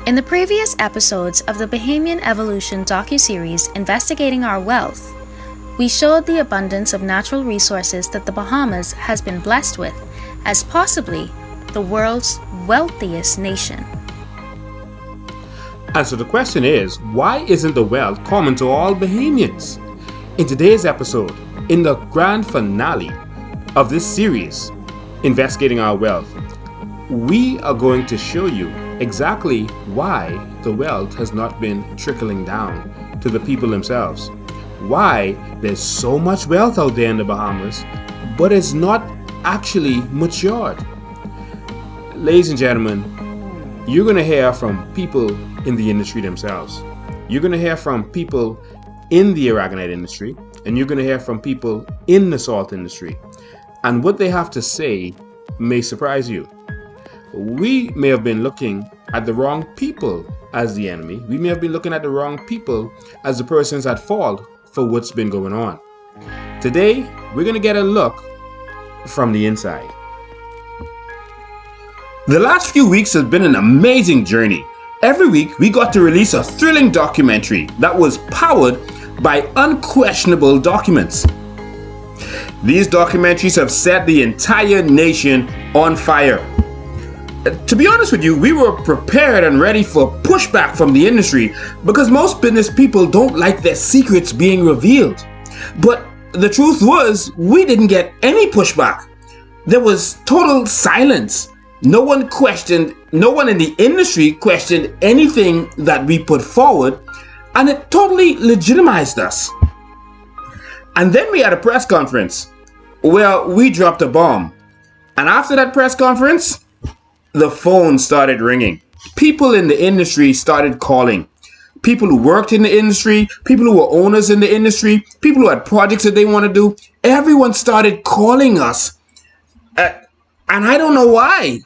In the previous episodes of the Bahamian Evolution docuseries Investigating Our Wealth, we showed the abundance of natural resources that the Bahamas has been blessed with as possibly the world's wealthiest nation. And so the question is, why isn't the wealth common to all Bahamians? In today's episode, in the grand finale of this series, Investigating Our Wealth, we are going to show you exactly why the wealth has not been trickling down to the people themselves. Why there's so much wealth out there in the Bahamas, but it's not actually matured. Ladies and gentlemen, you're going to hear from people in the industry themselves. You're going to hear from people in the Aragonite industry, and you're going to hear from people in the salt industry. And what they have to say may surprise you. We may have been looking at the wrong people as the enemy. We may have been looking at the wrong people as the persons at fault for what's been going on. Today, we're going to get a look from the inside. The last few weeks has been an amazing journey. Every week, we got to release a thrilling documentary that was powered by unquestionable documents. These documentaries have set the entire nation on fire. To be honest with you, we were prepared and ready for pushback from the industry because most business people don't like their secrets being revealed. But the truth was, we didn't get any pushback. There was total silence. No one in the industry questioned anything that we put forward, and it totally legitimized us. And then we had a press conference where we dropped a bomb. And after that press conference, the phone started ringing. People in the industry started calling. People who worked in the industry, people who were owners in the industry, people who had projects that they want to do. Everyone started calling us. And I don't know why.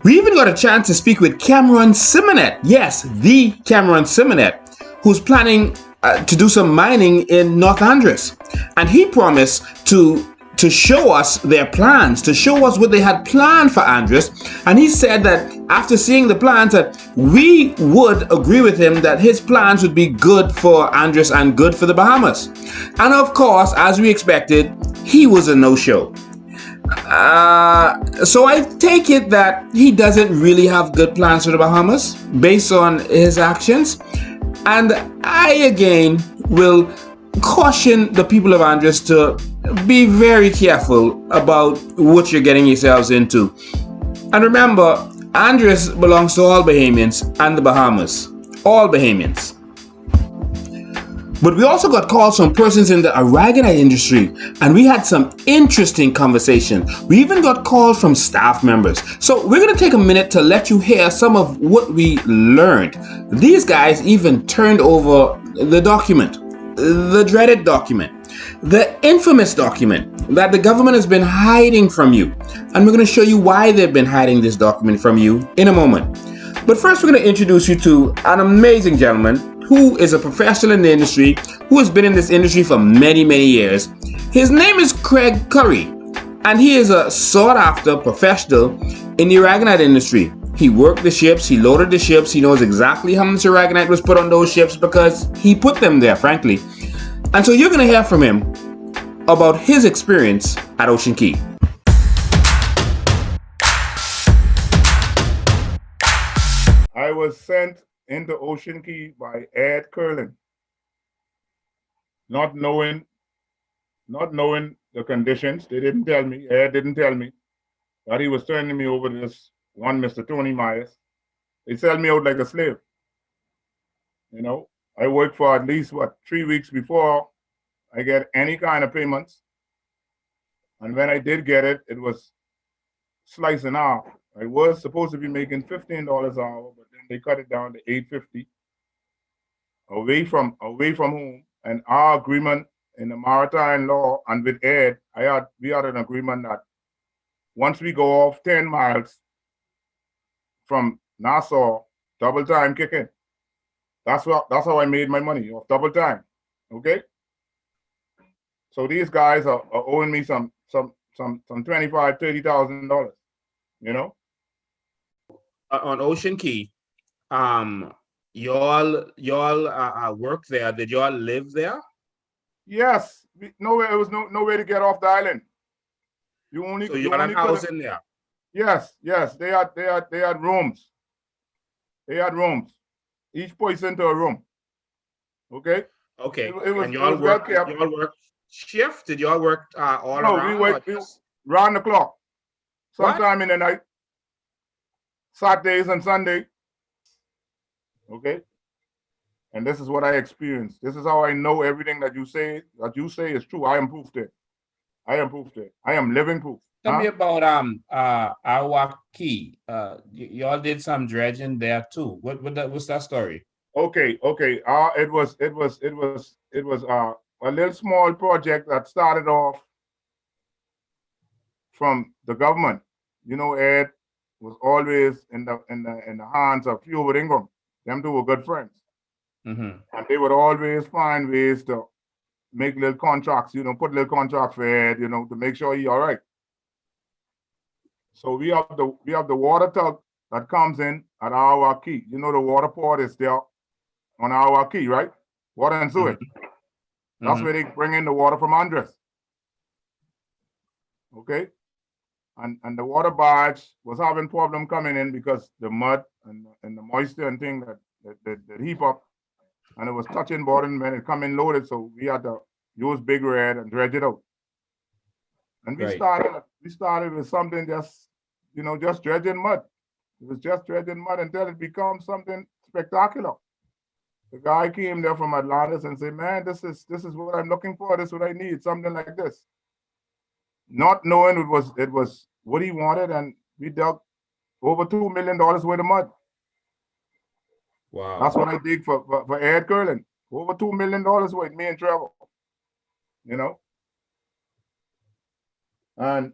We even got a chance to speak with Cameron Simonet. Yes, the Cameron Simonet, who's planning to do some mining in North Andros. And he promised to show us their plans, to show us what they had planned for Andros. And he said that after seeing the plans that we would agree with him that his plans would be good for Andros and good for the Bahamas. And of course, as we expected, he was a no-show. So I take it that he doesn't really have good plans for the Bahamas based on his actions. And I again will caution the people of Andros to be very careful about what you're getting yourselves into. And remember, Andros belongs to all Bahamians and the Bahamas. All Bahamians. But we also got calls from persons in the Aragonite industry, and we had some interesting conversation. We even got calls from staff members. So we're going to take a minute to let you hear some of what we learned. These guys even turned over the document, the dreaded document, the infamous document that the government has been hiding from you. And we're going to show you why they've been hiding this document from you in a moment. But first, we're going to introduce you to an amazing gentleman who is a professional in the industry, who has been in this industry for many, many years. His name is Craig Curry, and he is a sought-after professional in the Aragonite industry. He worked the ships, he loaded the ships, he knows exactly how much Aragonite was put on those ships because he put them there, frankly. And so you're going to hear from him about his experience at Ocean Key. I was sent into Ocean Key by Ed Curlin, not knowing the conditions. They didn't tell me. Ed didn't tell me that he was turning me over to this one Mr. Tony Myers. They sell me out like a slave. You know, I worked for at least 3 weeks before I get any kind of payments. And when I did get it, it was sliced in half. I was supposed to be making $15 an hour, but then they cut it down to $8.50. Away from home. And our agreement in the maritime law and with Ed, we had an agreement that once we go off 10 miles from Nassau, double time kick in. That's how I made my money, off double time. Okay? So these guys are owing me some $25,000, $30,000, you know? On Ocean Key, y'all work there. Did y'all live there? Yes, nowhere. There was no way to get off the island. So You y'all had only could. house in there. Yes, yes. They had rooms. They had rooms. Each person to a room. Okay. Okay. It And was well kept. y'all work shift? Did y'all work all No, we around or wait. We just round the clock. what? Sometime in the night, Saturdays and Sunday. Okay. And this is what I experienced. This is how I know everything that you say is true. I am proof there. I am proof there. I am living proof. Tell me about Awaki. Y'all did some dredging there too. What's that story? Okay, okay. It was a little small project that started off from the government. Ed was always in the hands of Hubert Ingram. Them two were good friends. Mm-hmm. And they would always find ways to make little contracts, put little contracts for Ed, to make sure he all right. So we have the water tug that comes in at our key. The water port is there on our key, right? Water and sewage. Mm-hmm. That's where they bring in the water from Andres. Okay? And the water barge was having problem coming in because the mud and the moisture and thing that heap up, and it was touching bottom when it come in loaded. So we had to use big red and dredge it out. And we Right. started with something just dredging mud. It was just dredging mud until it becomes something spectacular. The guy came there from Atlantis and said, "Man, this is what I'm looking for. This is what I need. Something like this." Not knowing it was what he wanted, and we dug over $2 million worth of mud. Wow. That's what I dig for Ed Curlin. Over $2 million worth, me and Trevor. You know, and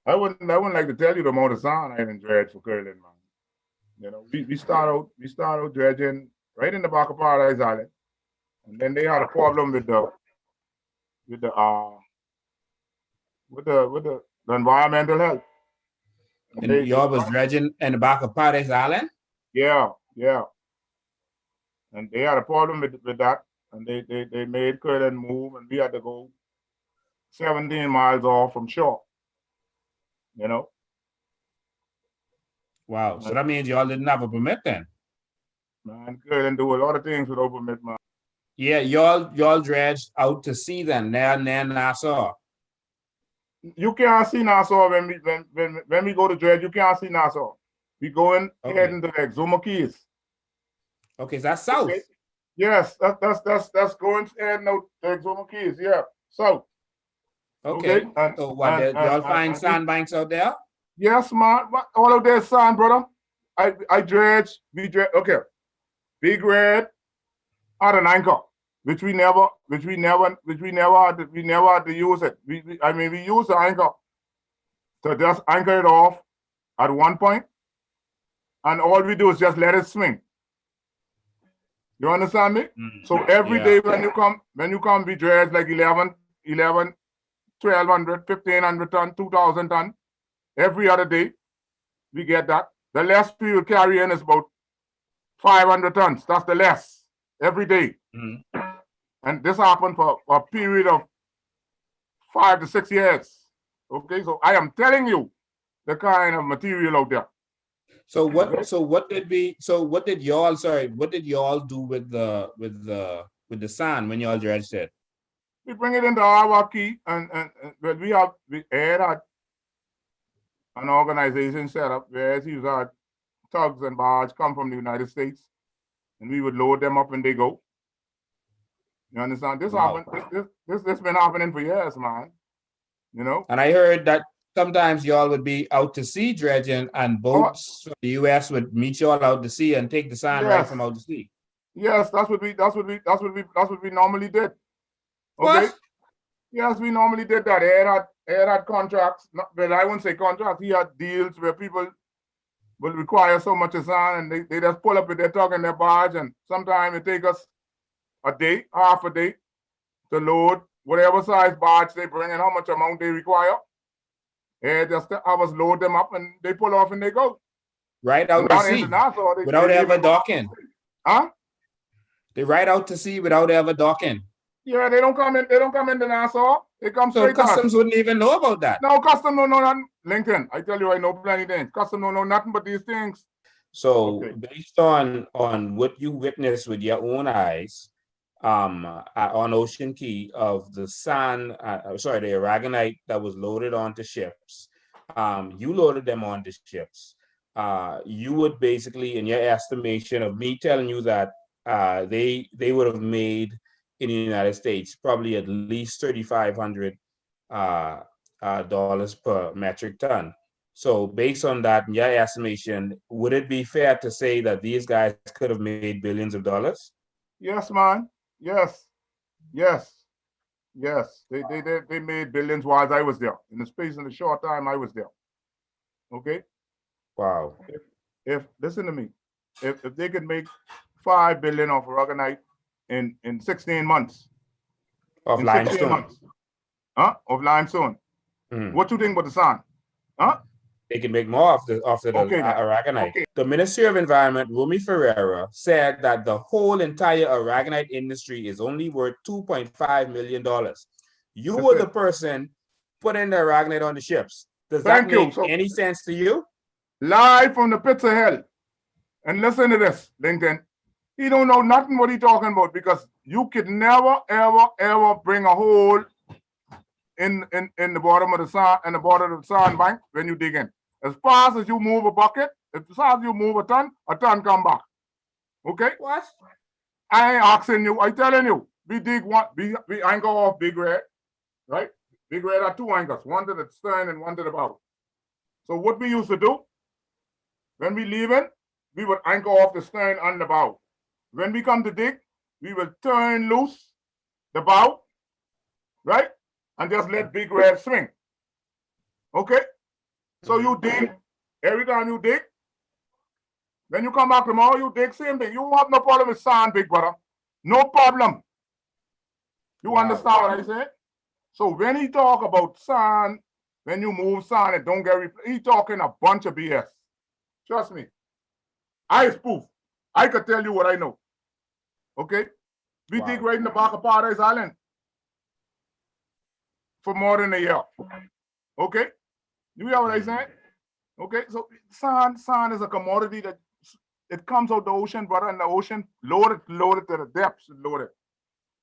I wouldn't like to tell you the amount of sand I didn't dredge for Curlin, man. We start out dredging right in the back of Paradise Island, and then they had a problem with the environmental health. And y'all was dredging in the back of Paradise Island? Yeah. And they had a problem with that, and they made Curlin move, and we had to go 17 miles off from shore. Wow. So that means y'all didn't have a permit then? Man, Curlin do a lot of things without permit, man. Yeah, y'all dredged out to sea then, near Nassau. You can't see Nassau when we go to dredge. You can't see Nassau. We going heading to the Exuma Keys. Okay, so that's south. Okay. Yes, that's going heading out to Exuma Keys. Yeah, south. Okay. And, so what? Y'all find sandbanks out there? Yes, man. All of there's sand, brother. I dredge. We dredge. Okay, big red had an anchor, which we never had to use it. We use the anchor to just anchor it off at one point, and all we do is just let it swing. You understand me? So every day when you come, we dredge like 11, 1,200, 1,500 ton, 2,000 ton. Every other day, we get that. The less we will carry in is about 500 tons. That's the less every day. And this happened for a period of 5 to 6 years. Okay, so I am telling you the kind of material out there. So what did y'all do with the sand when y'all dredged it? We bring it into our key, and we had an organization set up where these are tugs and barge come from the United States, and we would load them up and they go. You understand? This happened. This been happening for years, man. And I heard that sometimes y'all would be out to sea dredging, and boats from the U.S. would meet y'all out to sea and take the sand right from out to sea. Yes, that's what we normally did. Okay. What? Yes, we normally did that. Ed had contracts, but I wouldn't say contracts. He had deals where people will require so much sand, and they just pull up with their tug and their barge, and sometimes it take us a day, half a day, to load whatever size barge they bring and how much amount they require. And just have us load them up, and they pull off and they go. Right out to Not into sea Nassau. without They ever even docking. huh? They ride out to sea without ever docking. Yeah, they don't come in. They don't come into Nassau. They come So straight to us. customs wouldn't even know about that. No, custom don't know nothing. Lincoln, I tell you, I know plenty things. Custom don't know nothing but these things. So Okay. based on what you witnessed with your own eyes, on Ocean Key of the sand, the Aragonite that was loaded onto ships, you loaded them onto ships. You would basically, in your estimation of me telling you that they would have made in the United States probably at least $3,500 dollars per metric ton. So based on that, in your estimation, would it be fair to say that these guys could have made billions of dollars? Yes, man. Yes. Yes. Yes. They made billions while I was there. In the short time I was there. Okay. Wow. If listen to me, if they could make 5 billion off Aragonite in 16 months, Of in 16 limestone. months, of limestone. What you think about the sand? Huh? They can make more of the Okay, then. Aragonite. Okay. The Ministry of Environment, Rumi Ferreira, said that the whole entire Aragonite industry is only worth $2.5 million. You were the person putting the Aragonite on the ships. Does that make any sense to you? Live from the pits of hell. And listen to this, Lincoln. He don't know nothing what he talking about because you could never, ever, ever bring a hole in the bottom of the sand and the bottom of the sand bank when you dig in. As fast as you move a bucket, as fast as you move a ton come back. Okay? What? I ain't asking you. I telling you. We dig one. We anchor off Big Red, right? Big Red are 2 anchors, one to the stern and one to the bow. So what we used to do when we leaving, we would anchor off the stern and the bow. When we come to dig, we will turn loose the bow, right? And just let Big Red swing. Okay? So you dig, every time you dig, when you come back tomorrow, you dig, same thing. You won't have no problem with sand, big brother. No problem. You understand what I say? So when he talk about sand, when you move sand and don't get replaced, he talking a bunch of BS. Trust me. I spoof. I could tell you what I know. Okay? We dig right in the back of Paradise Island for more than a year. Okay? You hear what I saying? Okay, so sand is a commodity that it comes out the ocean, brother, and the ocean loaded to the depths, loaded.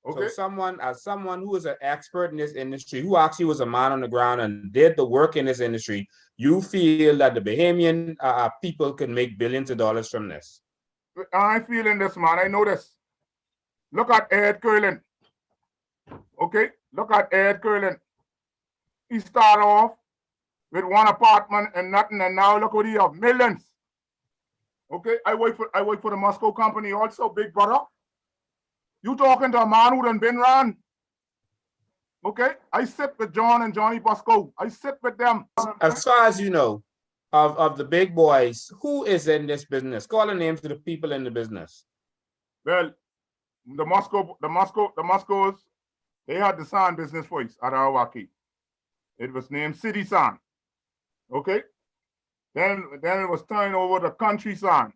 Okay. So as someone who is an expert in this industry, who actually was a man on the ground and did the work in this industry, you feel that the Bahamian people can make billions of dollars from this? I'm feeling this, man. I know this. Look at Ed Curlin. Okay, look at Ed Curlin. He started off with one apartment and nothing, and now look what he have, millions. Okay, I work for the Moscow company also, big brother. You talking to a man who done been run. Okay, I sit with John and Johnny Bosco. I sit with them. As far as you know, of the big boys, who is in this business? Call the names of the people in the business. Well, the Moscows, they had the sand business first at Arawaki. It was named City Sand. Okay, then it was turned over to Country Sand,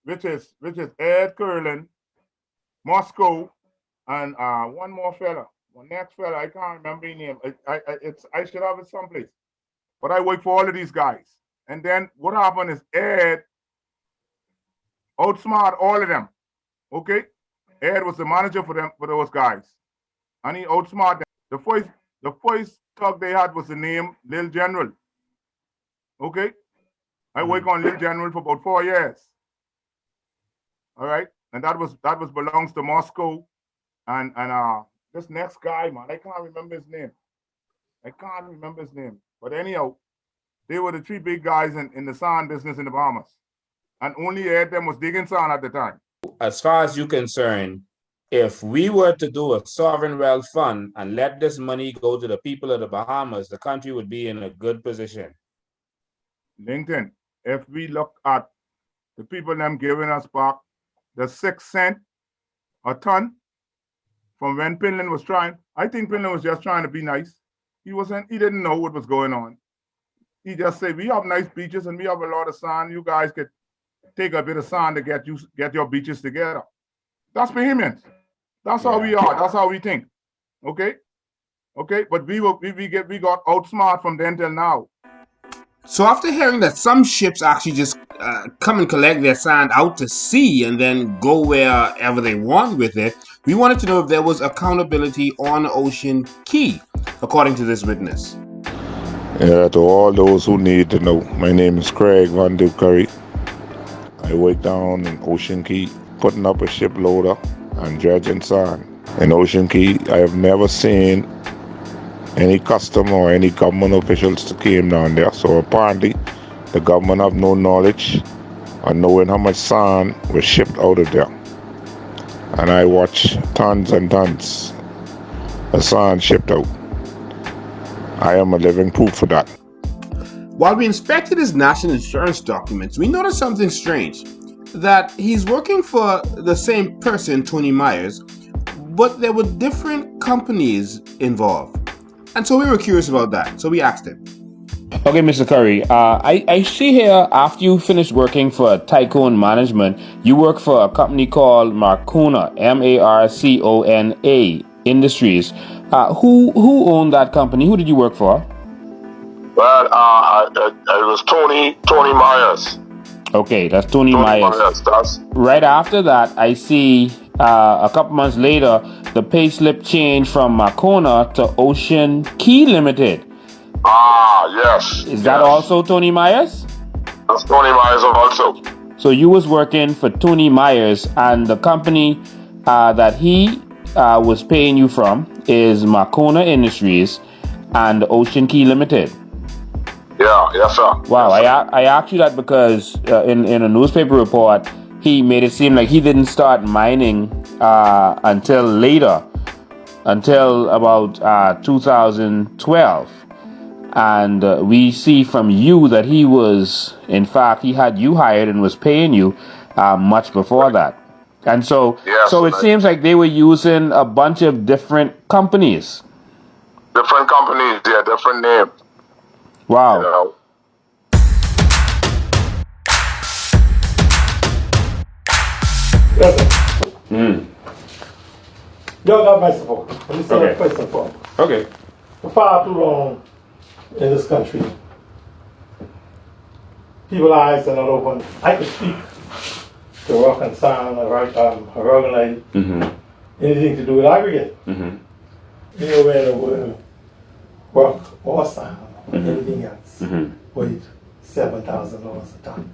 which is Ed Curlin, Moscow, and one more fella, one next fella. I can't remember his name. I should have it someplace, but I work for all of these guys. And then what happened is Ed outsmart all of them. Okay, Ed was the manager for those guys, and he outsmart them. The first talk they had was the name Lil General. Okay, I work on Lil General for about 4 years. All right, and that was belongs to Moscow, and this next guy, man, I can't remember his name. But anyhow, they were the 3 big guys in the sand business in the Bahamas, and only Ed them was digging sand at the time. As far as you're concerned, if we were to do a sovereign wealth fund and let this money go to the people of the Bahamas, the country would be in a good position. Lincoln, if we look at the people them giving us back the 6 cents a ton from when Pinland was trying, I think Pinland was just trying to be nice. He didn't know what was going on. He just said, we have nice beaches and we have a lot of sand. You guys could take a bit of sand to get your beaches together. That's Bahamians. That's how Yeah. we are. That's how we think. Okay? Okay? But we got outsmart from then till now. So after hearing that some ships actually just come and collect their sand out to sea and then go wherever they want with it, we wanted to know if there was accountability on Ocean Key, according to this witness. Yeah, to all those who need to know, my name is Craig Van Du Curry. I work down in Ocean Key, putting up a ship loader and dredging sand. In Ocean Key, I have never seen any customer or any government officials to came down there. So apparently, the government have no knowledge on knowing how much sand was shipped out of there. And I watch tons and tons of sand shipped out. I am a living proof of that. While we inspected his national insurance documents, we noticed something strange. That he's working for the same person, Tony Myers, but there were different companies involved. And so we were curious about that. So we asked him. Okay, Mr. Curry, I see here after you finished working for Tycoon Management, you work for a company called Marcona, Marcona Industries. Who owned that company? Who did you work for? Well, it was Tony Myers. Okay, that's Tony Myers. That's Right after that, I see a couple months later, the pay slip changed from Marcona to Ocean Key Limited. yes. Is that also Tony Myers? That's Tony Myers also. So you was working for Tony Myers, and the company that he was paying you from is Marcona Industries and Ocean Key Limited. Yeah, yes, sir. Wow, Yes, sir. I asked you that because in a newspaper report, he made it seem like he didn't start mining until later, until about 2012. And we see from you that he was, in fact, he had you hired and was paying you much before that. And so, Yes, so it right. seems like they were using a bunch of different companies. Different companies, yeah, different names. Wow. You know. Y'all got my support. Let me say Okay. that first and foremost. Okay. For far too long in this country, people's eyes are not open. I could speak to rock and sand, Aragonite, anything to do with aggregate. Anywhere in the world, rock or sand or anything else, weight $7,000 a ton.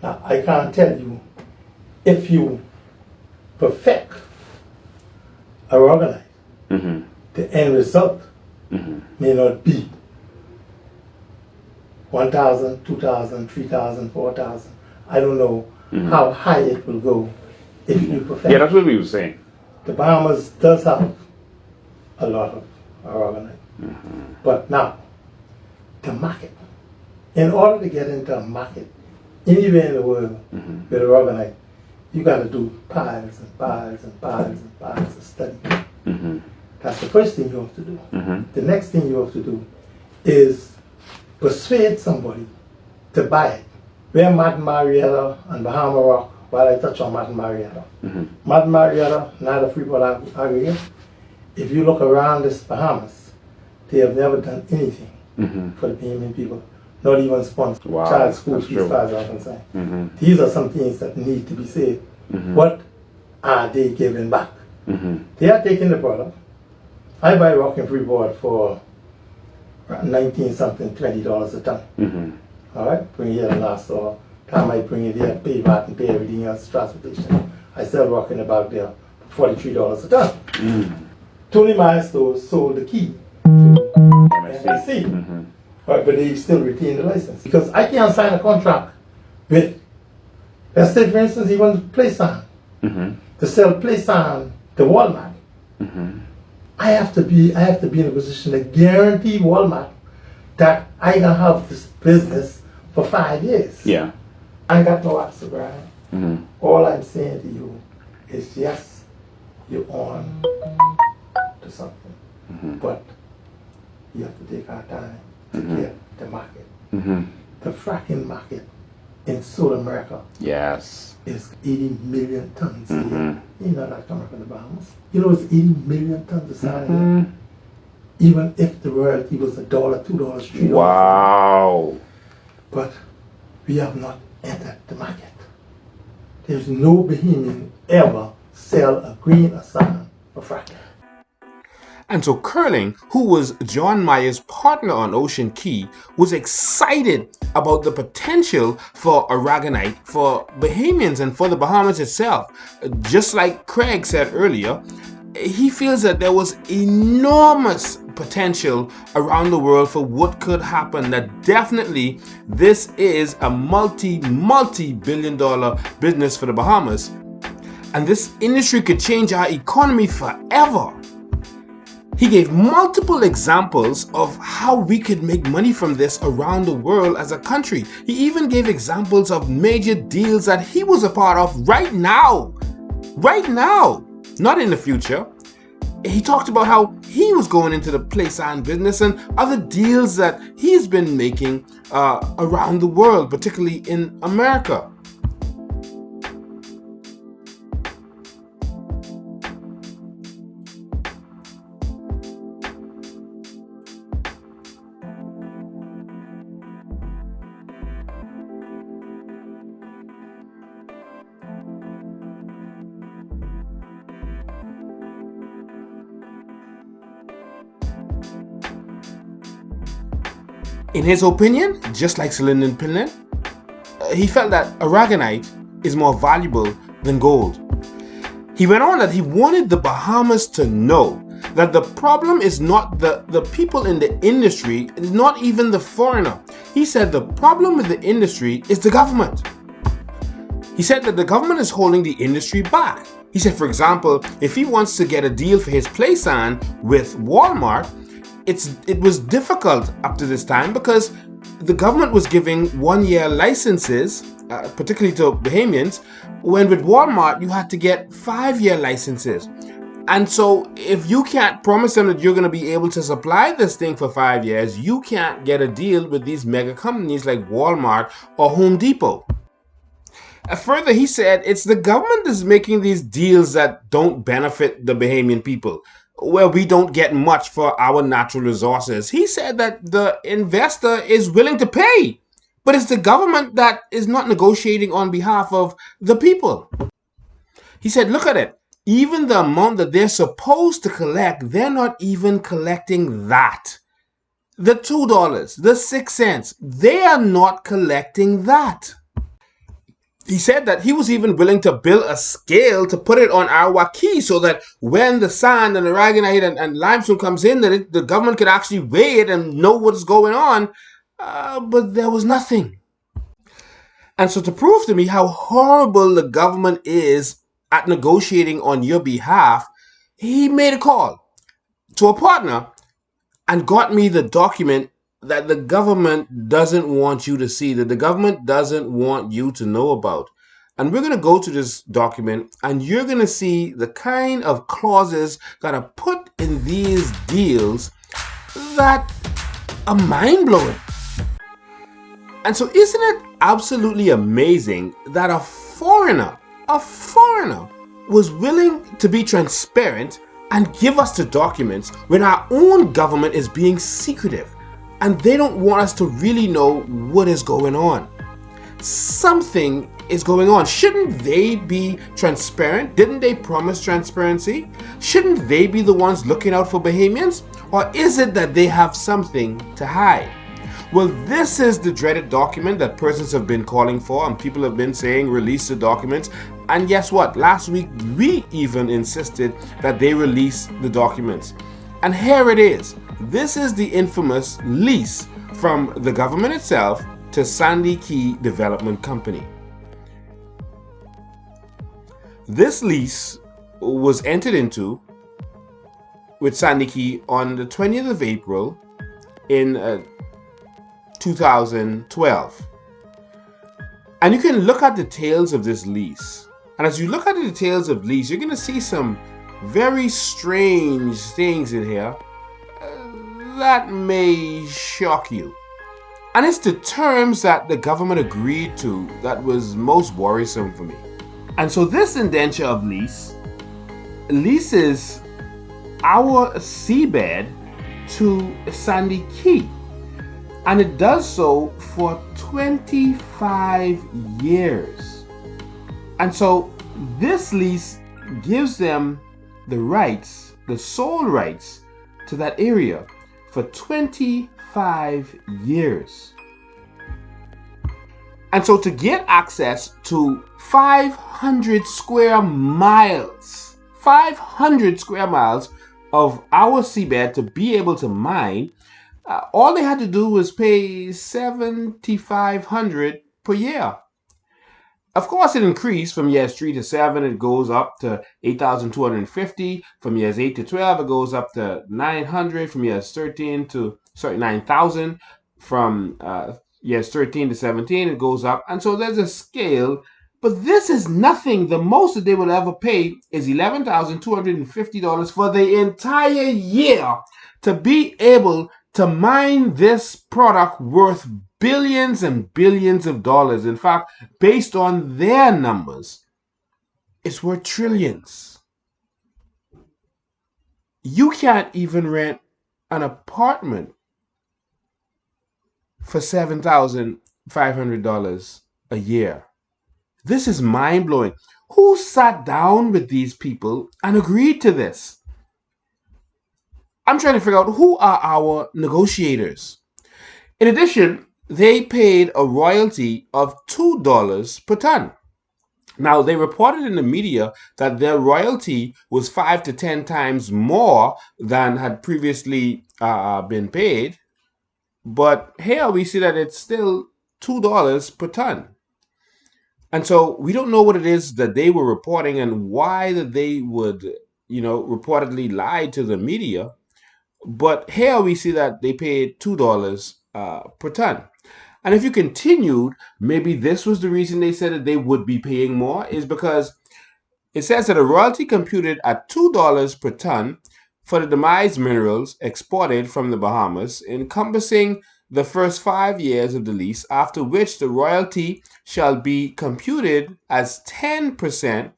Now, I can't tell you if you perfect Aragonite, the end result may not be 1,000, 2,000, 3,000, 4,000. I don't know how high it will go if you perfect. Yeah, that's what we were saying. The Bahamas does have a lot of Aragonite. But now, the market. In order to get into a market anywhere in the world with Aragonite, you got to do piles and piles and piles and piles of study. That's the first thing you have to do. The next thing you have to do is persuade somebody to buy it. Where Martin Marietta and Bahama Rock, while I touch on Martin Marietta. Martin Marietta, not a Freeport aggregate. If you look around this Bahamas, they have never done anything for the Bahamian people. Not even sponsor child school fees, as far as I'm concerned. These are some things that need to be said. What are they giving back? They are taking the product. I buy rock in Freeport for 19 something, $20 a ton. All right, bring it here to Nassau. Time I bring it here, pay VAT and pay everything else, transportation. I sell rock in the back there for $43 a ton. Tony Myers sold the key to MSC. Right, but they still retain the license. Because I can't sign a contract with, let's say for instance, even PlaySan, to sell PlaySan to Walmart. I have to be in a position to guarantee Walmart that I can have this business for 5 years. Yeah. I got no answer, Brian. All I'm saying to you is yes, you're on to something, but you have to take our time to get the market. The fracking market in South America Yes. is 80 million tons a year. You know that coming from the Bahamas. You know it's 80 million tons of sand here. Even if the royalty was $1, $2, $3. Wow. But we have not entered the market. There's no Bahamian ever sell a grain of sand for fracking. And so Curling, who was John Mayer's partner on Ocean Key, was excited about the potential for Aragonite for Bahamians and for the Bahamas itself. Just like Craig said earlier, he feels that there was enormous potential around the world for what could happen, that definitely this is a multi-billion dollar business for the Bahamas. And this industry could change our economy forever. He gave multiple examples of how we could make money from this around the world as a country. He even gave examples of major deals that he was a part of right now, not in the future. He talked about how he was going into the play sign business and other deals that he's been making around the world, particularly in America. In his opinion, just like Celine Pinland, he felt that Aragonite is more valuable than gold. He went on that he wanted the Bahamas to know that the problem is not the people in the industry, not even the foreigner. He said the problem with the industry is the government. He said that the government is holding the industry back. He said, for example, if he wants to get a deal for his play sign with Walmart, it was difficult up to this time because the government was giving 1-year licenses, particularly to Bahamians, when with Walmart you had to get 5-year licenses. And so if you can't promise them that you're going to be able to supply this thing for 5 years, you can't get a deal with these mega companies like Walmart or Home Depot. Further, he said it's the government that's making these deals that don't benefit the Bahamian people, where we don't get much for our natural resources. He said that the investor is willing to pay, but it's the government that is not negotiating on behalf of the people. He said, look at it. Even the amount that they're supposed to collect, they're not even collecting that. The $2, the 6 cents, they are not collecting that. He said that he was even willing to build a scale to put it on our key so that when the sand and the Aragonite and limestone comes in, that the government could actually weigh it and know what's going on. But there was nothing. And so to prove to me how horrible the government is at negotiating on your behalf, he made a call to a partner and got me the document that the government doesn't want you to see, that the government doesn't want you to know about. And we're going to go to this document and you're going to see the kind of clauses that are put in these deals that are mind-blowing. And so isn't it absolutely amazing that a foreigner was willing to be transparent and give us the documents when our own government is being secretive and they don't want us to really know what is going on? Something is going on. Shouldn't they be transparent? Didn't they promise transparency? Shouldn't they be the ones looking out for Bahamians? Or is it that they have something to hide? Well, this is the dreaded document that persons have been calling for, and people have been saying release the documents. And guess what? Last week we even insisted that they release the documents. And here it is. This is the infamous lease from the government itself to Sandy Key Development Company. This lease was entered into with Sandy Key on the 20th of April in 2012. And you can look at the details of this lease. And as you look at the details of lease, you're going to see some very strange things in here that may shock you. And it's the terms that the government agreed to that was most worrisome for me. And so this indenture of lease leases our seabed to Sandy Key. And it does so for 25 years. And so this lease gives them the rights, the sole rights to that area for 25 years. And so to get access to 500 square miles, 500 square miles of our seabed to be able to mine, all they had to do was pay $7,500 per year. Of course, it increased from years 3 to 7. It goes up to $8,250. From years 8 to 12, it goes up to $900. From years 13 to $9,000. From years 13 to 17, it goes up. And so there's a scale. But this is nothing. The most that they will ever pay is $11,250 for the entire year to be able to mine this product worth billions and billions of dollars. In fact, based on their numbers, it's worth trillions. You can't even rent an apartment for $7,500 a year. This is mind-blowing. Who sat down with these people and agreed to this? I'm trying to figure out who are our negotiators. In addition, they paid a royalty of $2 per ton. Now, they reported in the media that their royalty was 5 to 10 times more than had previously been paid. But here we see that it's still $2 per ton. And so we don't know what it is that they were reporting and why that they would, reportedly lie to the media. But here we see that they paid $2 per ton. And if you continued, maybe this was the reason they said that they would be paying more, is because it says that a royalty computed at $2 per ton for the demised minerals exported from the Bahamas, encompassing the first 5 years of the lease, after which the royalty shall be computed as 10%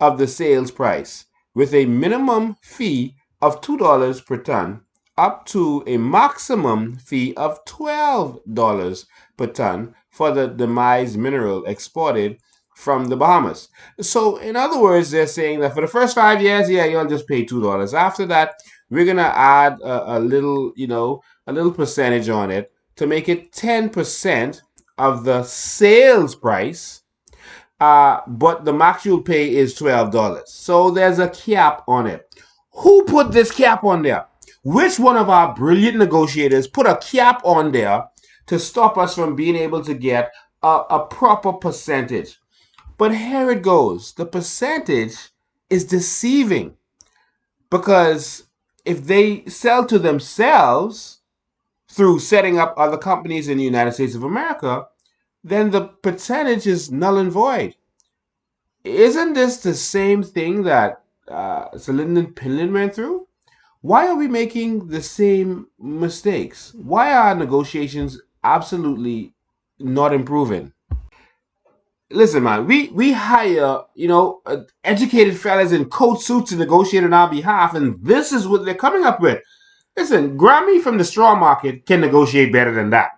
of the sales price, with a minimum fee of $2 per ton, up to a maximum fee of $12 per ton for the demised mineral exported from the Bahamas. So in other words, they're saying that for the first 5 years, you'll just pay $2. After that, we're gonna add a little percentage on it to make it 10% of the sales price. But the max you'll pay is $12. So there's a cap on it. Who put this cap on there? Which one of our brilliant negotiators put a cap on there to stop us from being able to get a proper percentage? But here it goes. The percentage is deceiving, because if they sell to themselves through setting up other companies in the United States of America, then the percentage is null and void. Isn't this the same thing that Linden Pinland went through? Why are we making the same mistakes? Why are negotiations absolutely not improving? Listen, man, we hire, educated fellas in coat suits to negotiate on our behalf, and this is what they're coming up with. Listen, Grammy from the straw market can negotiate better than that.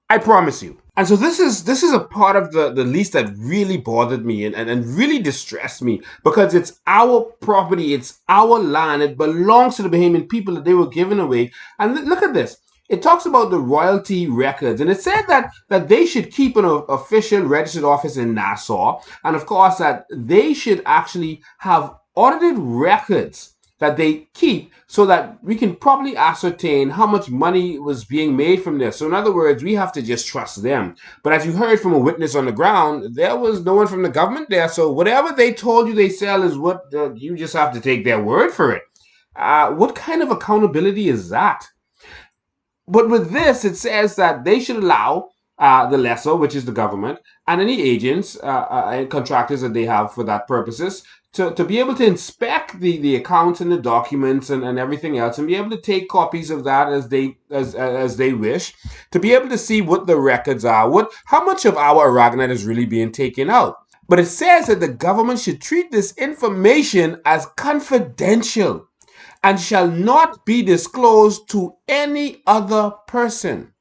I promise you. And so this is a part of the lease that really bothered me and really distressed me, because it's our property, it's our land, it belongs to the Bahamian people that they were giving away. And look at this. It talks about the royalty records, and it said that they should keep an official registered office in Nassau, and of course that they should actually have audited records that they keep so that we can probably ascertain how much money was being made from this. So in other words, we have to just trust them. But as you heard from a witness on the ground, there was no one from the government there. So whatever they told you they sell is what you just have to take their word for it. What kind of accountability is that? But with this, it says that they should allow the lessor, which is the government, and any agents and contractors that they have for that purposes, to be able to inspect the accounts and the documents and everything else, and be able to take copies of that as they wish, to be able to see what the records are, how much of our Aragonite is really being taken out. But it says that the government should treat this information as confidential and shall not be disclosed to any other person.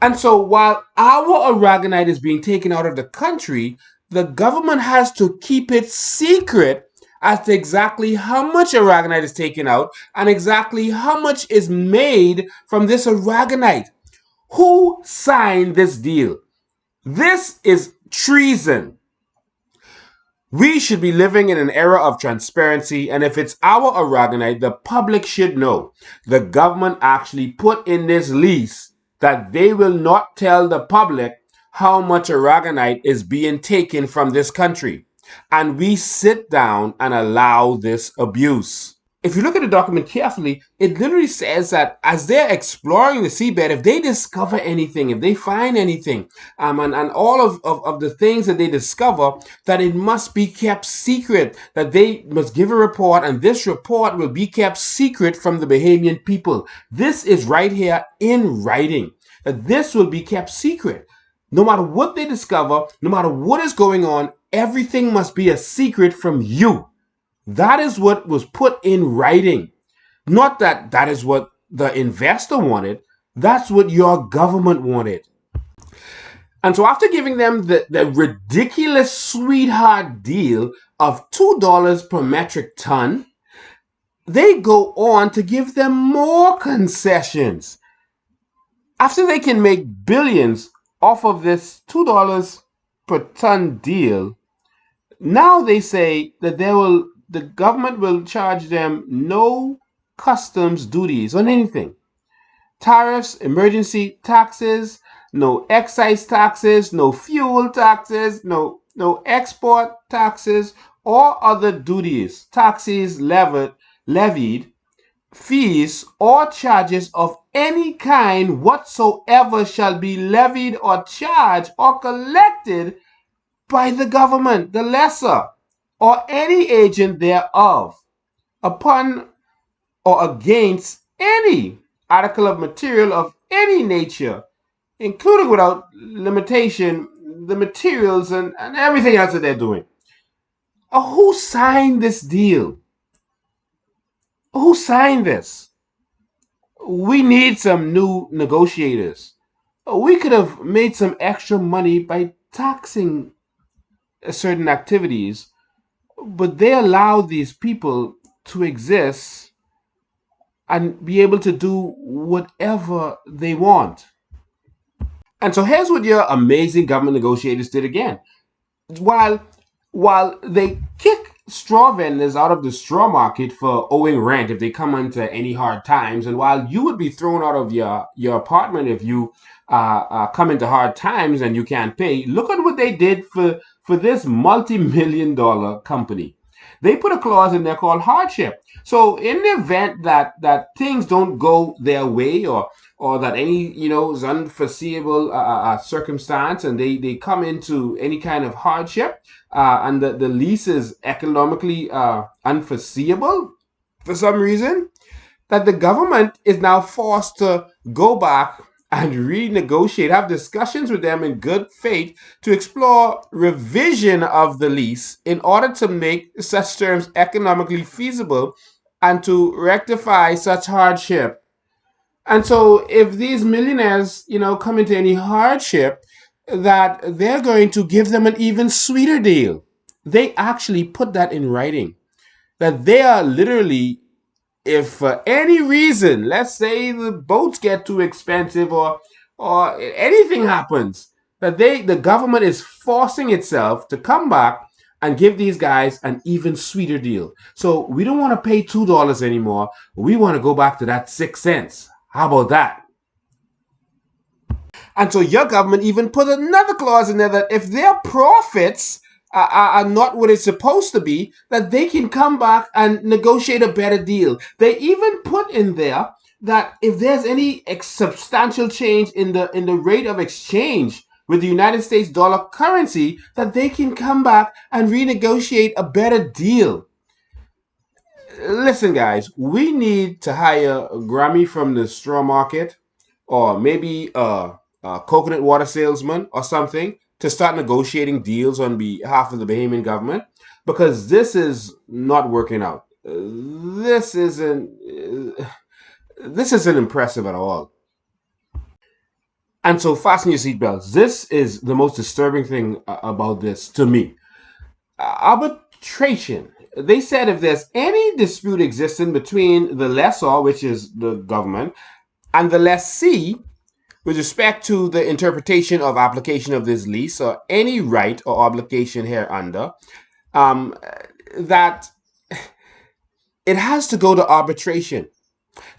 And so while our Aragonite is being taken out of the country, the government has to keep it secret as to exactly how much Aragonite is taken out and exactly how much is made from this Aragonite. Who signed this deal? This is treason. We should be living in an era of transparency, and if it's our Aragonite, the public should know. The government actually put in this lease that they will not tell the public how much Aragonite is being taken from this country. And we sit down and allow this abuse. If you look at the document carefully, it literally says that as they're exploring the seabed, if they discover anything, if they find anything, and all of the things that they discover, that it must be kept secret, that they must give a report, and this report will be kept secret from the Bahamian people. This is right here in writing, that this will be kept secret. No matter what they discover, no matter what is going on, everything must be a secret from you. That is what was put in writing. Not that that is what the investor wanted. That's what your government wanted. And so after giving them the ridiculous sweetheart deal of $2 per metric ton, they go on to give them more concessions. After they can make billions off of this $2 per ton deal, now they say that the government will charge them no customs duties on anything. Tariffs, emergency taxes, no excise taxes, no fuel taxes, no export taxes, or other duties, taxes levied, fees, or charges of any kind whatsoever shall be levied or charged or collected by the government, the lessor, or any agent thereof, upon or against any article of material of any nature, including without limitation the materials and everything else that they're doing. Who signed this deal? Who signed this? We need some new negotiators. We could have made some extra money by taxing certain activities, but they allow these people to exist and be able to do whatever they want. And so here's what your amazing government negotiators did again. While they kick straw vendors out of the straw market for owing rent if they come into any hard times, and while you would be thrown out of your apartment if you come into hard times and you can't pay, look at what they did for this multi-million-dollar company. They put a clause in there called hardship. So in the event that things don't go their way, or that any is unforeseeable circumstance, and they come into any kind of hardship, and the lease is economically unforeseeable for some reason, that the government is now forced to go back and renegotiate, have discussions with them in good faith to explore revision of the lease in order to make such terms economically feasible and to rectify such hardship. And so if these millionaires, come into any hardship, that they're going to give them an even sweeter deal. They actually put that in writing, that they are literally, if for any reason, let's say the boats get too expensive or anything happens, that the government is forcing itself to come back and give these guys an even sweeter deal. So we don't want to pay $2 anymore. We want to go back to that 6 cents. How about that? And so your government even put another clause in there that if their profits are not what it's supposed to be, that they can come back and negotiate a better deal. They even put in there that if there's any substantial change in the rate of exchange with the United States dollar currency that they can come back and renegotiate a better deal. Listen, guys, we need to hire a Grammy from the straw market or maybe a coconut water salesman or something to start negotiating deals on behalf of the Bahamian government, because this is not working out. This isn't impressive at all. And so fasten your seatbelts. This is the most disturbing thing about this to me. Arbitration. They said if there's any dispute existing between the lessor, which is the government, and the lessee with respect to the interpretation of application of this lease or any right or obligation hereunder, that it has to go to arbitration.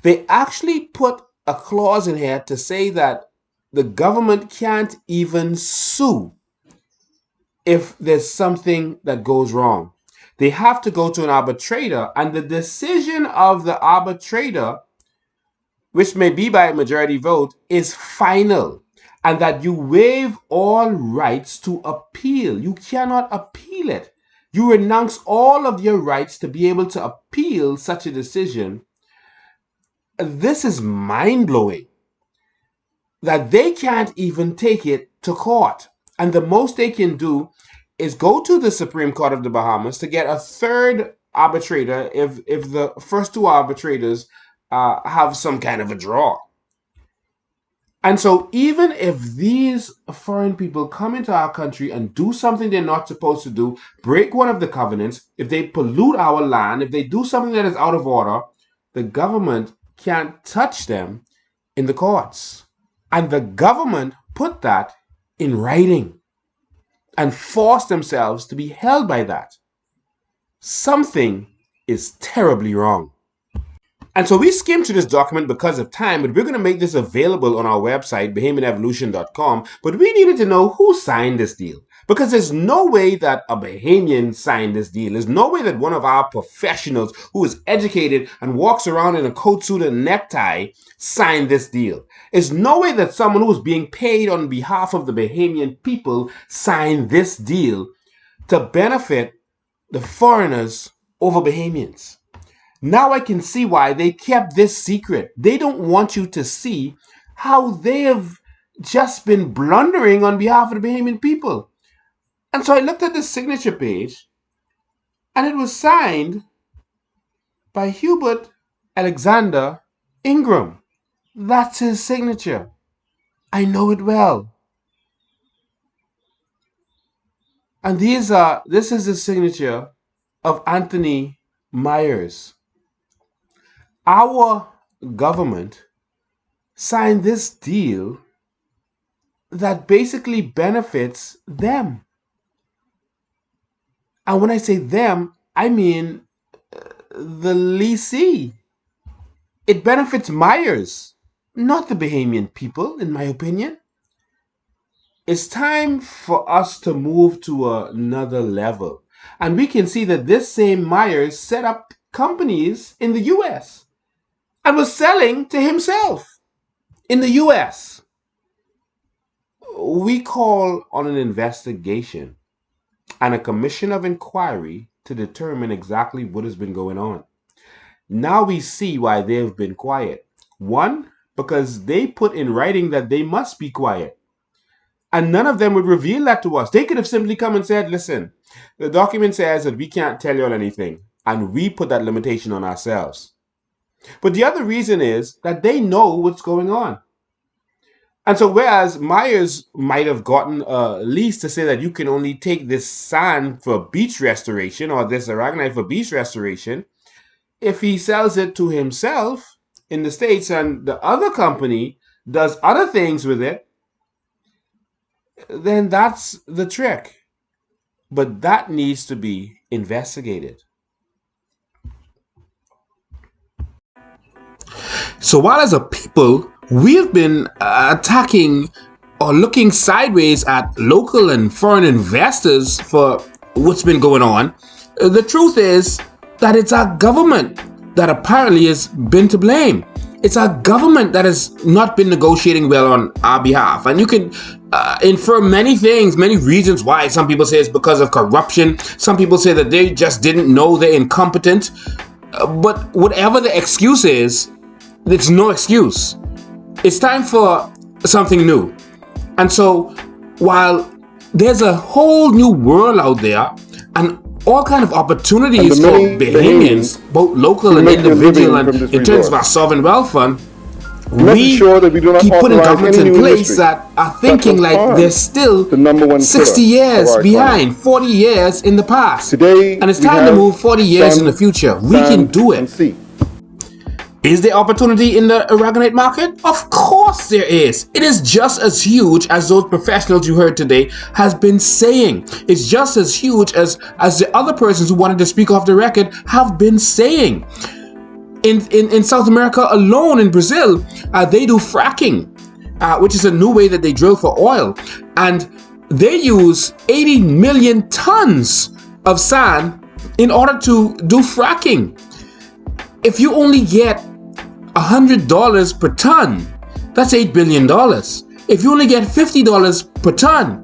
They actually put a clause in here to say that the government can't even sue if there's something that goes wrong. They have to go to an arbitrator, and the decision of the arbitrator, which may be by a majority vote, is final, and that you waive all rights to appeal. You cannot appeal it. You renounce all of your rights to be able to appeal such a decision. This is mind-blowing that they can't even take it to court. And the most they can do is go to the Supreme Court of the Bahamas to get a third arbitrator if the first two arbitrators have some kind of a draw. And so even if these foreign people come into our country and do something they're not supposed to do, break one of the covenants, if they pollute our land, if they do something that is out of order, the government can't touch them in the courts. And the government put that in writing and forced themselves to be held by that. Something is terribly wrong. And so we skimmed through this document because of time, but we're going to make this available on our website, BahamianEvolution.com. But we needed to know who signed this deal, because there's no way that a Bahamian signed this deal. There's no way that one of our professionals who is educated and walks around in a coat suit and necktie signed this deal. There's no way that someone who is being paid on behalf of the Bahamian people signed this deal to benefit the foreigners over Bahamians. Now I can see why they kept this secret. They don't want you to see how they have just been blundering on behalf of the Bahamian people. And so I looked at the signature page, and it was signed by Hubert Alexander Ingram. That's his signature. I know it well. And this is the signature of Anthony Myers. Our government signed this deal that basically benefits them. And when I say them, I mean the leasee. It benefits Myers, not the Bahamian people, in my opinion. It's time for us to move to another level. And we can see that this same Myers set up companies in the U.S. and was selling to himself in the U.S. We call on an investigation and a commission of inquiry to determine exactly what has been going on. Now we see why they've been quiet. One, because they put in writing that they must be quiet. And none of them would reveal that to us. They could have simply come and said, listen, the document says that we can't tell you all anything. And we put that limitation on ourselves. But the other reason is that they know what's going on. And so whereas Myers might have gotten a lease to say that you can only take this sand for beach restoration or this Aragonite for beach restoration, if he sells it to himself in the States and the other company does other things with it, then that's the trick. But that needs to be investigated. So while as a people, we've been attacking or looking sideways at local and foreign investors for what's been going on, the truth is that it's our government that apparently has been to blame. It's our government that has not been negotiating well on our behalf. And you can infer many things, many reasons why. Some people say it's because of corruption. Some people say that they just didn't know, they're incompetent. But whatever the excuse is, it's no excuse. It's time for something new. And so while there's a whole new world out there and all kind of opportunities for Bahamians, both local and individual, and in terms of our sovereign wealth fund, we keep putting governments in place that are thinking like they're still 60 years behind, 40 years in the past. And it's time to move 40 years in the future. We can do it. Is there opportunity in the Aragonite market? Of course there is. It is just as huge as those professionals you heard today has been saying. It's just as huge as the other persons who wanted to speak off the record have been saying. In South America alone, in Brazil, they do fracking, which is a new way that they drill for oil. And they use 80 million tons of sand in order to do fracking. If you only get $100 per ton, that's $8 billion. If you only get $50 per ton,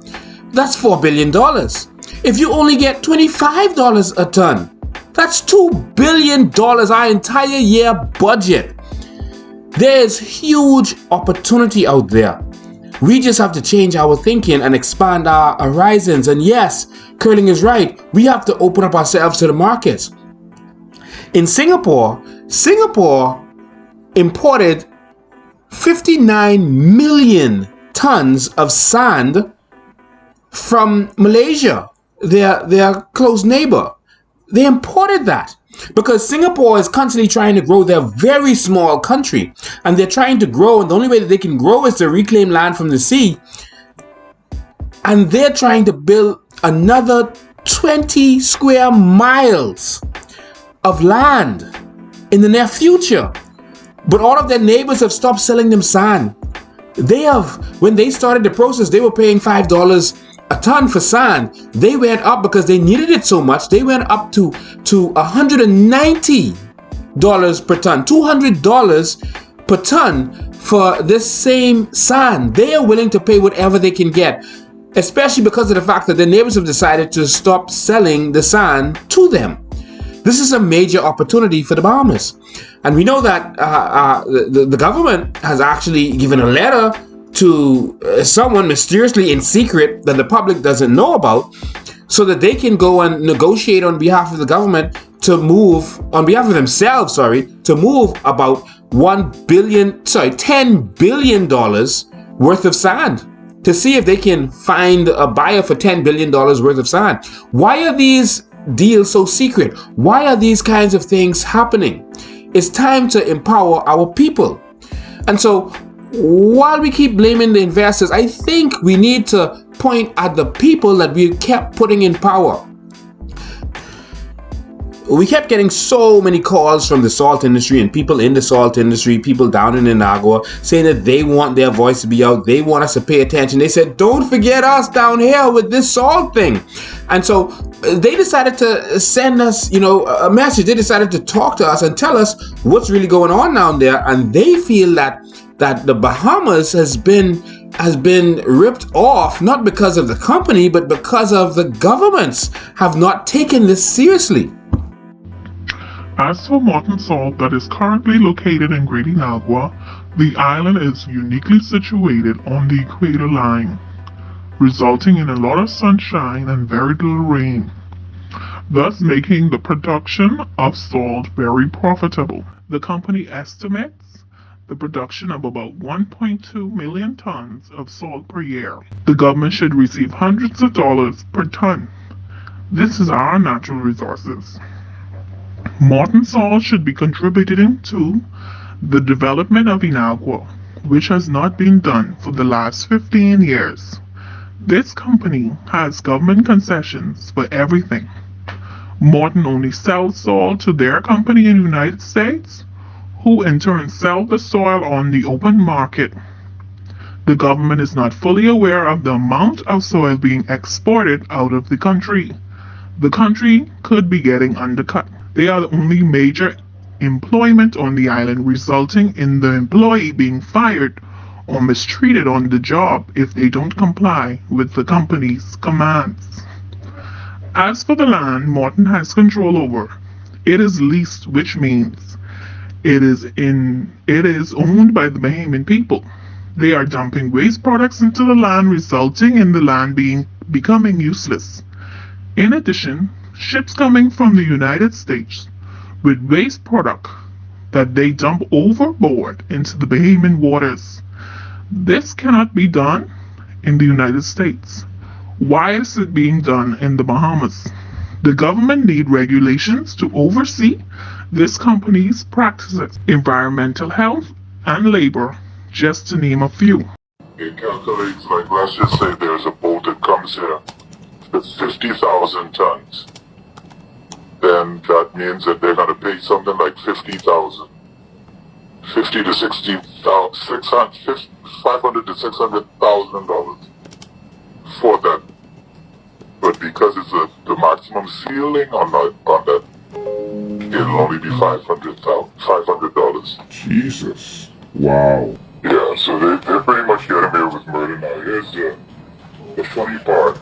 that's $4 billion. If you only get $25 a ton, that's $2 billion, our entire year budget. There's huge opportunity out there. We just have to change our thinking and expand our horizons. And yes, Curling is right. We have to open up ourselves to the markets. In Singapore imported 59 million tons of sand from Malaysia, their close neighbor. They imported that because Singapore is constantly trying to grow their very small country, and they're trying to grow, and the only way that they can grow is to reclaim land from the sea. And they're trying to build another 20 square miles of land in the near future. But all of their neighbors have stopped selling them sand. When they started the process, they were paying $5 a ton for sand. They went up because they needed it so much. They went up to $190 per ton, $200 per ton for this same sand. They are willing to pay whatever they can get, especially because of the fact that their neighbors have decided to stop selling the sand to them. This is a major opportunity for the Bahamas. And we know that the government has actually given a letter to someone mysteriously in secret that the public doesn't know about, so that they can go and negotiate on behalf of the government to move, on behalf of themselves, to move about $10 billion worth of sand, to see if they can find a buyer for $10 billion worth of sand. Why are these deals so secret? Why are these kinds of things happening? It's time to empower our people. And so while we keep blaming the investors, I think we need to point at the people that we kept putting in power. We kept getting so many calls from the salt industry and people in the salt industry, people down in Inagua, saying that they want their voice to be out. They want us to pay attention. They said, don't forget us down here with this salt thing. And so they decided to send us, a message. They decided to talk to us and tell us what's really going on down there. And they feel that the Bahamas has been ripped off, not because of the company, but because of the governments have not taken this seriously. As for molten salt that is currently located in Great Inagua, the island is uniquely situated on the equator line, resulting in a lot of sunshine and very little rain, thus making the production of salt very profitable. The company estimates the production of about 1.2 million tons of salt per year. The government should receive hundreds of dollars per ton. This is our natural resources. Molten salt should be contributing to the development of Inagua, which has not been done for the last 15 years. This company has government concessions for everything. Morton only sells salt to their company in the United States, who in turn sell the soil on the open market. The government is not fully aware of the amount of soil being exported out of the country. The country could be getting undercut. They are the only major employment on the island, resulting in the employee being fired or mistreated on the job if they don't comply with the company's commands. As for the land Morton has control over, it is leased, which means it is owned by the Bahamian people. They are dumping waste products into the land, resulting in the land becoming useless. In addition, ships coming from the United States with waste product that they dump overboard into the Bahamian waters. This cannot be done in the United States. Why is it being done in the Bahamas? The government need regulations to oversee this company's practices, environmental health and labor, just to name a few. It calculates, like, let's just say there's a boat that comes here with 50,000 tons. Then that means that they're going to pay something like 50,000. 50 to 60,000, 500 to $600,000 for that. But because it's the maximum ceiling on that, it'll only be $500. Jesus. Wow. Yeah, so they're pretty much getting away with murder now. Here's the funny part.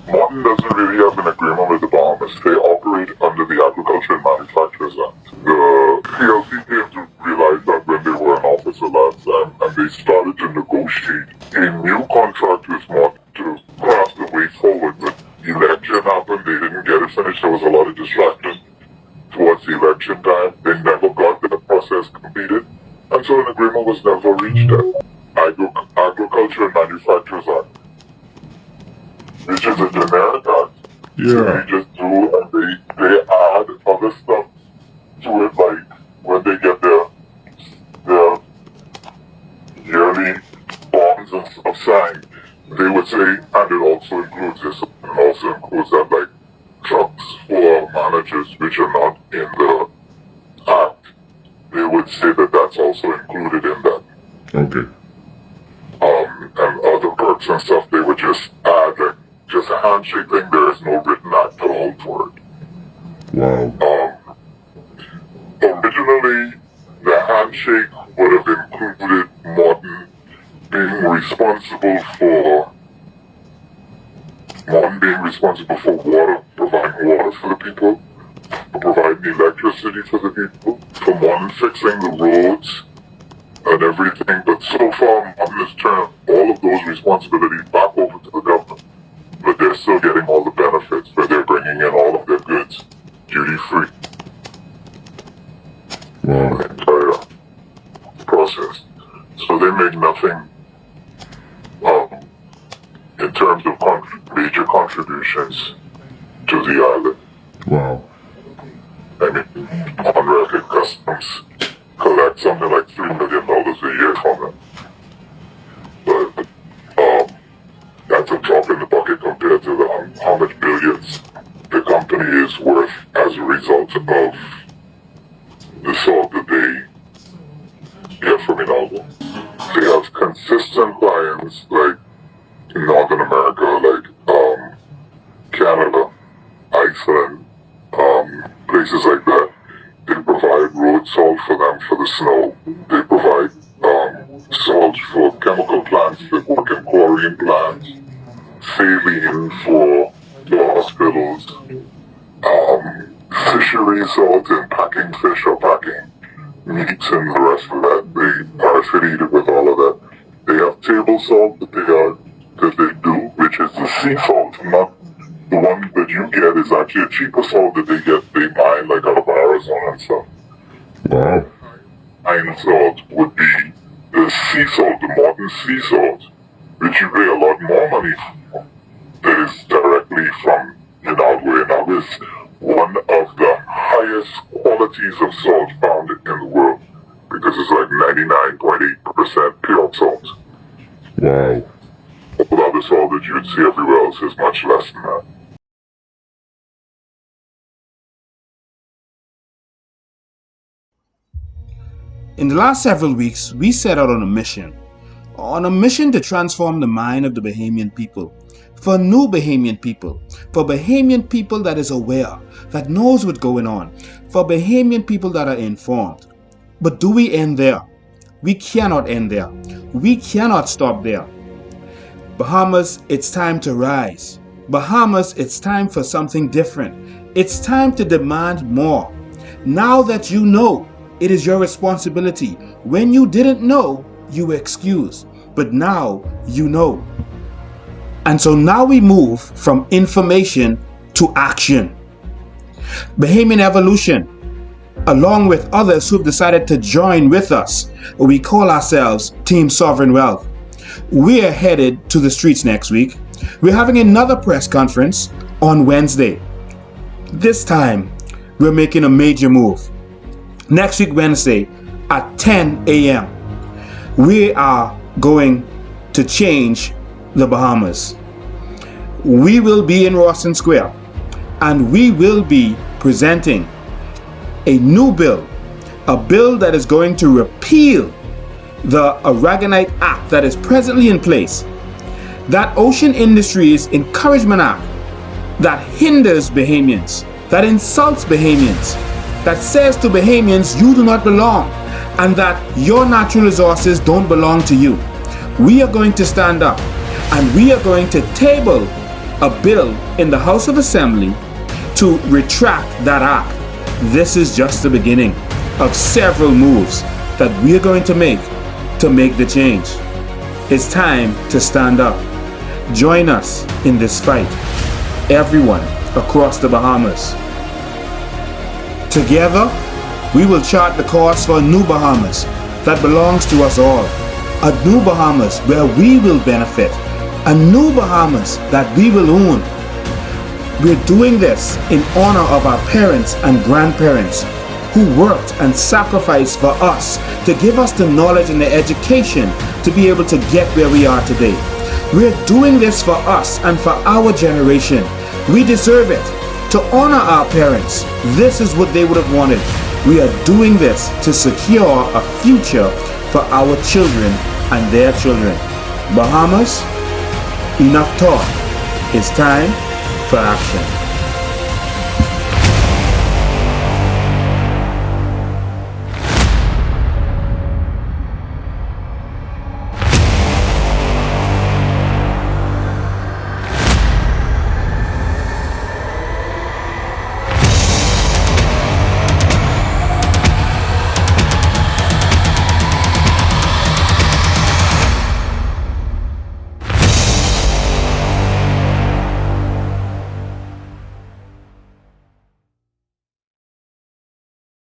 Morton doesn't really have an agreement with the Bahamas. They operate under the Agriculture and Manufacturers Act. The PLC came to realize that when they were in office the last time, and they started to negotiate a new contract with Morton to pass the way forward. But election happened, they didn't get it finished. There was a lot of distraction towards the election time. They never got the process completed, and so an agreement was never reached at Agriculture and Manufacturers Act, which is a generic act. Yeah. So they just do, and they add other stuff to it, like when they get their yearly bonds and stuff signed, they would say, and it also includes this, and also includes that, like, trucks for managers which are not in the act, they would say that that's also included in that. Okay. And other perks and stuff, they would just add, like, just a handshake thing. There is no written act at all for it. Wow. Originally, the handshake would have included Morton being responsible for water, providing water for the people, for providing electricity for the people, for Morton fixing the roads and everything. But so far, Morton has turned all of those responsibilities back over to the government. But they're still getting all the benefits, but they're bringing in all of their goods duty-free. Wow. The entire process. So they make nothing in terms of major contributions to the island. Wow. I mean, on-record customs collect something like $3 million a year from them. But that's a drop in the bucket compared to how much billions the company is worth as a result of the salt that they get from Inalgo. They have consistent clients like Northern America, like Canada, Iceland, places like that. They provide road salt for them for the snow. They provide salt for chemical plants that work in chlorine plants, saline for the hospitals, fishery salt in packing fish or packing meats and the rest of that. They are affiliated with all of that. They have table salt that they do, which is the sea salt, not the one that you get is actually a cheaper salt that they mine like out of Arizona and stuff. Wow. Mine salt would be the sea salt, the Morton sea salt, which you pay a lot more money for. That is directly from Inalgo. Inalgo is one of the highest qualities of salt found in the world because it's like 99.8% pure salt. Wow. All other salt that you would see everywhere else is much less than that. In the last several weeks, we set out on a mission to transform the mind of the Bahamian people, for new Bahamian people, for Bahamian people that is aware, that knows what's going on, for Bahamian people that are informed. But do we end there? We cannot end there. we cannot stop there. Bahamas, it's time to rise. Bahamas, it's time for something different. It's time to demand more. Now that you know, it is your responsibility. When you didn't know, you were excused. But now you know. And so now we move from information to action. Bahamian Evolution, along with others who've decided to join with us, we call ourselves Team Sovereign Wealth. We are headed to the streets next week. We're having another press conference on Wednesday. This time, we're making a major move. Next week, Wednesday, at 10 a.m., we are going to change the Bahamas. We will be in Rawson Square, and we will be presenting a new bill, a bill that is going to repeal the Aragonite Act that is presently in place, that Ocean Industries Encouragement Act that hinders Bahamians, that insults Bahamians, that says to Bahamians, you do not belong, and that your natural resources don't belong to you. We are going to stand up and we are going to table a bill in the House of Assembly to retract that act. This is just the beginning of several moves that we are going to make the change. It's time to stand up. Join us in this fight. Everyone across the Bahamas. Together, we will chart the course for a new Bahamas that belongs to us all. A new Bahamas where we will benefit. A new Bahamas that we will own. We're doing this in honor of our parents and grandparents who worked and sacrificed for us to give us the knowledge and the education to be able to get where we are today. We're doing this for us and for our generation. We deserve it. To honor our parents, this is what they would have wanted. We are doing this to secure a future for our children and their children. Bahamas, enough talk. It's time for action.